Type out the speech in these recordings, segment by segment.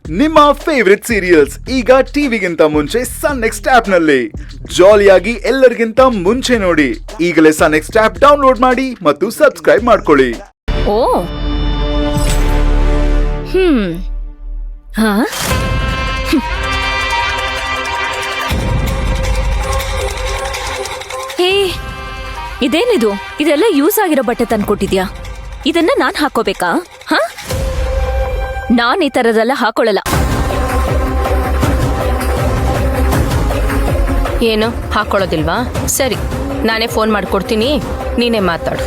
ನಿಮ್ಮ favourite serials ಈಗ ಟಿವಿಗಿಂತ ಮುಂಚೆ ಸನ್ ನೆಕ್ಸ್ಟ್ ಆಪ್ ನಲ್ಲಿ ಜಾಲಿಯಾಗಿ ಎಲ್ಲರಿಗಿಂತ ಮುಂಚೆ ನೋಡಿ. ಈಗಲೇ ಸನ್ ನೆಕ್ಸ್ಟ್ ಆಪ್ ಡೌನ್ಲೋಡ್ ಮಾಡಿ ಮತ್ತು ಸಬ್ಸ್ಕ್ರೈಬ್ ಮಾಡ್ಕೊಳ್ಳಿ. ಓ ಹಾ ಹೇ, ಇದೇನಿದು? ಇದೆಲ್ಲ ಯೂಸ್ ಆಗಿರೋ ಬಟ್ಟೆ ತಂದ್ಕೊಟ್ಟಿದ್ಯಾ? ಇದನ್ನ ನಾನ್ ಹಾಕೋಬೇಕಾ? ಹಾ, ನಾನ್ ಈ ತರದೆಲ್ಲ ಹಾಕೊಳ್ಳಲ್ಲ. ಏನು ಹಾಕೊಳ್ಳೋದಿಲ್ವಾ? ಸರಿ, ನಾನೇ ಫೋನ್ ಮಾಡ್ಕೊಡ್ತೀನಿ, ನೀನೇ ಮಾತಾಡು.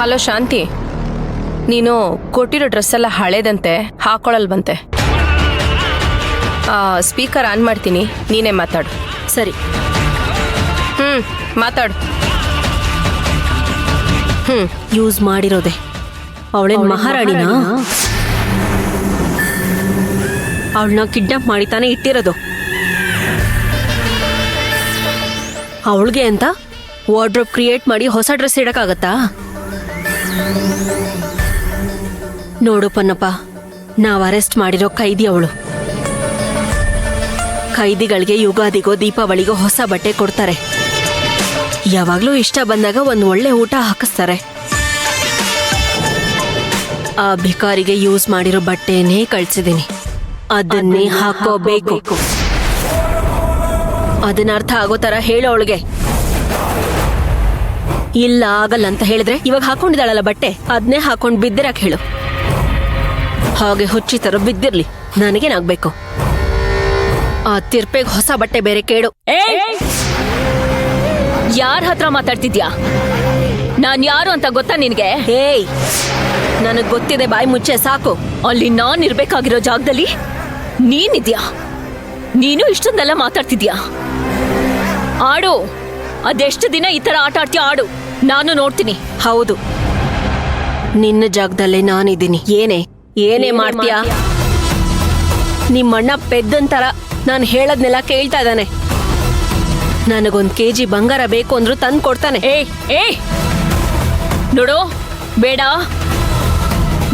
ಹಲೋ ಶಾಂತಿ, ನೀನು ಕೊಟ್ಟಿರೋ ಡ್ರೆಸ್ ಎಲ್ಲ ಹಳೇದಂತೆ, ಹಾಕೊಳ್ಳಲ್ವಂತೆ. ಸ್ಪೀಕರ್ ಆನ್ ಮಾಡ್ತೀನಿ, ನೀನೇ ಮಾತಾಡು. ಸರಿ. ಮಾತಾಡು. ಯೂಸ್ ಮಾಡಿರೋದೆ. ಅವಳೇನ್ ಮಹಾರಾಣಿನ? ಅವಳನ್ನ ಕಿಡ್ನಾಪ್ ಮಾಡಿ ತಾನೇ ಇಟ್ಟಿರೋದು. ಅವಳಿಗೆ ಅಂತ ವಾರ್ಡ್ರೋಬ್ ಕ್ರಿಯೇಟ್ ಮಾಡಿ ಹೊಸ ಡ್ರೆಸ್ ಇಡಕ್ಕಾಗತ್ತಾ? ನೋಡು ಪನ್ನಪ್ಪ, ನಾವು ಅರೆಸ್ಟ್ ಮಾಡಿರೋ ಕೈದಿ ಅವಳು. ಕೈದಿಗಳಿಗೆ ಯುಗಾದಿಗೋ ದೀಪಾವಳಿಗೋ ಹೊಸ ಬಟ್ಟೆ ಕೊಡ್ತಾರೆ. ಯಾವಾಗ್ಲೂ ಇಷ್ಟ ಬಂದಾಗ ಒಂದು ಒಳ್ಳೆ ಊಟ ಹಾಕಿಸ್ತಾರೆ. ಆ ಭಿಕಾರಿಗೆ ಯೂಸ್ ಮಾಡಿರೋ ಬಟ್ಟೆನೇ ಕಳ್ಸಿದೀನಿ, ಅದನ್ನೇ ಹಾಕೋಬೇಕು. ಅದನ್ನ ಅರ್ಥ ಆಗೋ ತರ ಹೇಳೋ ಅವಳಿಗೆ. ಇಲ್ಲ ಆಗಲ್ಲ ಅಂತ ಹೇಳಿದ್ರೆ ಇವಾಗ ಹಾಕೊಂಡಿದ್ದಾಳಲ್ಲ ಬಟ್ಟೆ, ಅದನ್ನೇ ಹಾಕೊಂಡ್ ಬಿದ್ದಿರಕ್ ಹೇಳು. ಹಾಗೆ ಹುಚ್ಚಿ ತರ ಬಿದ್ದಿರ್ಲಿ, ನನಗೇನಾಗ್ಬೇಕು? ಆ ತಿರ್ಪೆಗ್ ಹೊಸ ಬಟ್ಟೆ ಬೇರೆ ಕೇಳು. ಯಾರ ಹತ್ರ ಮಾತಾಡ್ತಿದ್ಯಾ? ನಾನ್ ಯಾರು ಅಂತ ಗೊತ್ತಾ ನಿನ್ಗೆ? ಏಯ್, ನನಗ್ ಗೊತ್ತಿದೆ, ಬಾಯಿ ಮುಚ್ಚೆ ಸಾಕು. ಅಲ್ಲಿ ನಾನ್ ಇರ್ಬೇಕಾಗಿರೋ ಜಾಗದಲ್ಲಿ ನೀನಿದ್ಯಾ? ನೀನು ಇಷ್ಟೊಂದೆಲ್ಲ ಮಾತಾಡ್ತಿದ್ಯಾ? ಆಡು, ಅದೆಷ್ಟು ದಿನ ಈ ತರ ಆಟ ಆಡ್ತೀಯ? ಆಡು, ನಾನು ನೋಡ್ತೀನಿ. ಹೌದು, ನಿನ್ನ ಜಾಗದಲ್ಲೇ ನಾನಿದ್ದೀನಿ. ಏನೇ ಮಾಡ್ತೀಯಾ? ನಿಮ್ಮಣ್ಣ ಪೆದ್ದಂತರ ನಾನು ಹೇಳದ್ನೆಲ್ಲ ಕೇಳ್ತಾ ಇದ್ದಾನೆ. ನನಗೊಂದ್ ಕೆಜಿ ಬಂಗಾರ ಬೇಕು ಅಂದ್ರೂ ತಂದು ಕೊಡ್ತಾನೆ. ಏ ನೋಡು, ಬೇಡ.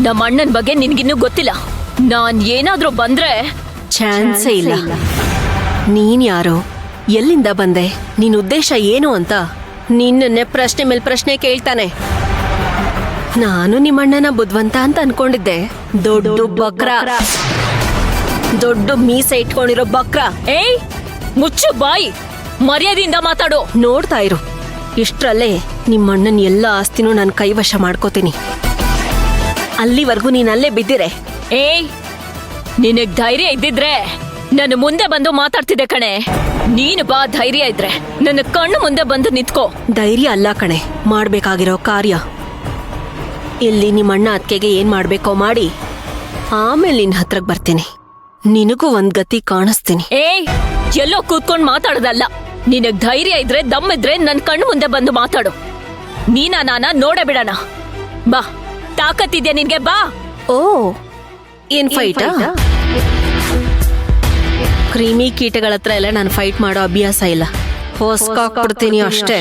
ನಮ್ಮ ಅಣ್ಣನ ಬಗ್ಗೆ ನಿನ್ಗಿನ್ನೂ ಗೊತ್ತಿಲ್ಲ. ನಾನ್ ಏನಾದ್ರೂ ಬಂದ್ರೆ ಚಾನ್ಸೇ ಇಲ್ಲ. ನೀನ್ ಯಾರು? ಎಲ್ಲಿಂದ ಬಂದೆ? ನಿನ್ ಉದ್ದೇಶ ಏನು ಅಂತ ನಿನ್ನೆ ಪ್ರಶ್ನೆ ಮೇಲ್ ಪ್ರಶ್ನೆ ಕೇಳ್ತಾನೆ. ನಾನು ನಿಮ್ಮಣ್ಣನ ಬುದ್ಧಿವಂತ ಅಂತ ಅನ್ಕೊಂಡಿದ್ದೆ. ದೊಡ್ಡ ಬಕ್ರ, ದೊಡ್ಡ ಮೀಸೆ ಇಟ್ಕೊಂಡಿರೋ ಬಕ್ರ. ಏಯ್, ಮುಚ್ಚು ಬಾಯಿ, ಮರ್ಯಾದೆಯಿಂದ ಮಾತಾಡು. ನೋಡ್ತಾ ಇರು, ಇಷ್ಟ್ರಲ್ಲೇ ನಿಮ್ಮಣ್ಣನ ಎಲ್ಲ ಆಸ್ತಿನೂ ನಾನು ಕೈವಶ ಮಾಡ್ಕೋತೀನಿ. ಅಲ್ಲಿವರೆಗೂ ನೀನ್ ಅಲ್ಲೇ ಬಿದ್ದಿರೆ. ಏಯ್, ನಿನಗ್ ಧೈರ್ಯ ಇದ್ದಿದ್ರೆ ನನ್ನ ಮುಂದೆ ಬಂದು ಮಾತಾಡ್ತಿದ್ದೆ ಕಣೆ. ನೀನು ಬಾ, ಧೈರ್ಯ ಇದ್ರೆ ನನ್ನ ಕಣ್ಣು ಮುಂದೆ ಬಂದು ನಿಂತ್ಕೋ. ಧೈರ್ಯ ಅಲ್ಲ ಕಣೆ, ಮಾಡ್ಬೇಕಾಗಿರೋ ಕಾರ್ಯ. ಇಲ್ಲಿ ನಿಮ್ಮಣ್ಣ ಅತ್ತಿಗೆಗೆ ಏನ್ ಮಾಡ್ಬೇಕೋ ಮಾಡಿ, ಆಮೇಲೆ ನಿನ್ ಹತ್ರಕ್ ಬರ್ತೀನಿ. ನಿನಗೂ ಒಂದ್ ಗತಿ ಕಾಣಿಸ್ತೀನಿ. ಏಯ್, ಎಲ್ಲೋ ಕೂತ್ಕೊಂಡ್ ಮಾತಾಡೋದಲ್ಲ. ನಿನಗ್ ಧೈರ್ಯ ಇದ್ರೆ, ದಮ್ಮಿದ್ರೆ ನನ್ ಕಣ್ಣು ಮುಂದೆ ಬಂದು ಮಾತಾಡು. ನಾನ ನೋಡೇ ಬಿಡಣ. ಬಾ, ತಾಕತ್ತಿದ್ಯಾ ನಿನ್ಗೆ? ಬಾ. ಓ, ಏನ್ ಫೈಟಾ? ಕ್ರಿಮಿ ಕೀಟಗಳ ಹತ್ರ ಎಲ್ಲ ನಾನು ಫೈಟ್ ಮಾಡೋ ಅಭ್ಯಾಸ ಇಲ್ಲ. ಹೊಸ್ಕಾಕ್ಬಿಡ್ತೀನಿ ಅಷ್ಟೇ.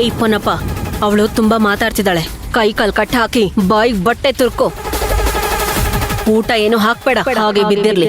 ಏಯ್ ಪೊನ್ನಪ್ಪ, ಅವಳು ತುಂಬಾ ಮಾತಾಡ್ತಿದ್ದಾಳೆ. ಕೈ ಕಾಲ್ ಕಟ್ಟ ಹಾಕಿ ಬಾಯಿಗೆ ಬಟ್ಟೆ ತುರ್ಕೋ. ಊಟ ಏನು ಹಾಕ್ಬೇಡ, ಹಾಗೆ ಬಿದ್ದಿರ್ಲಿ.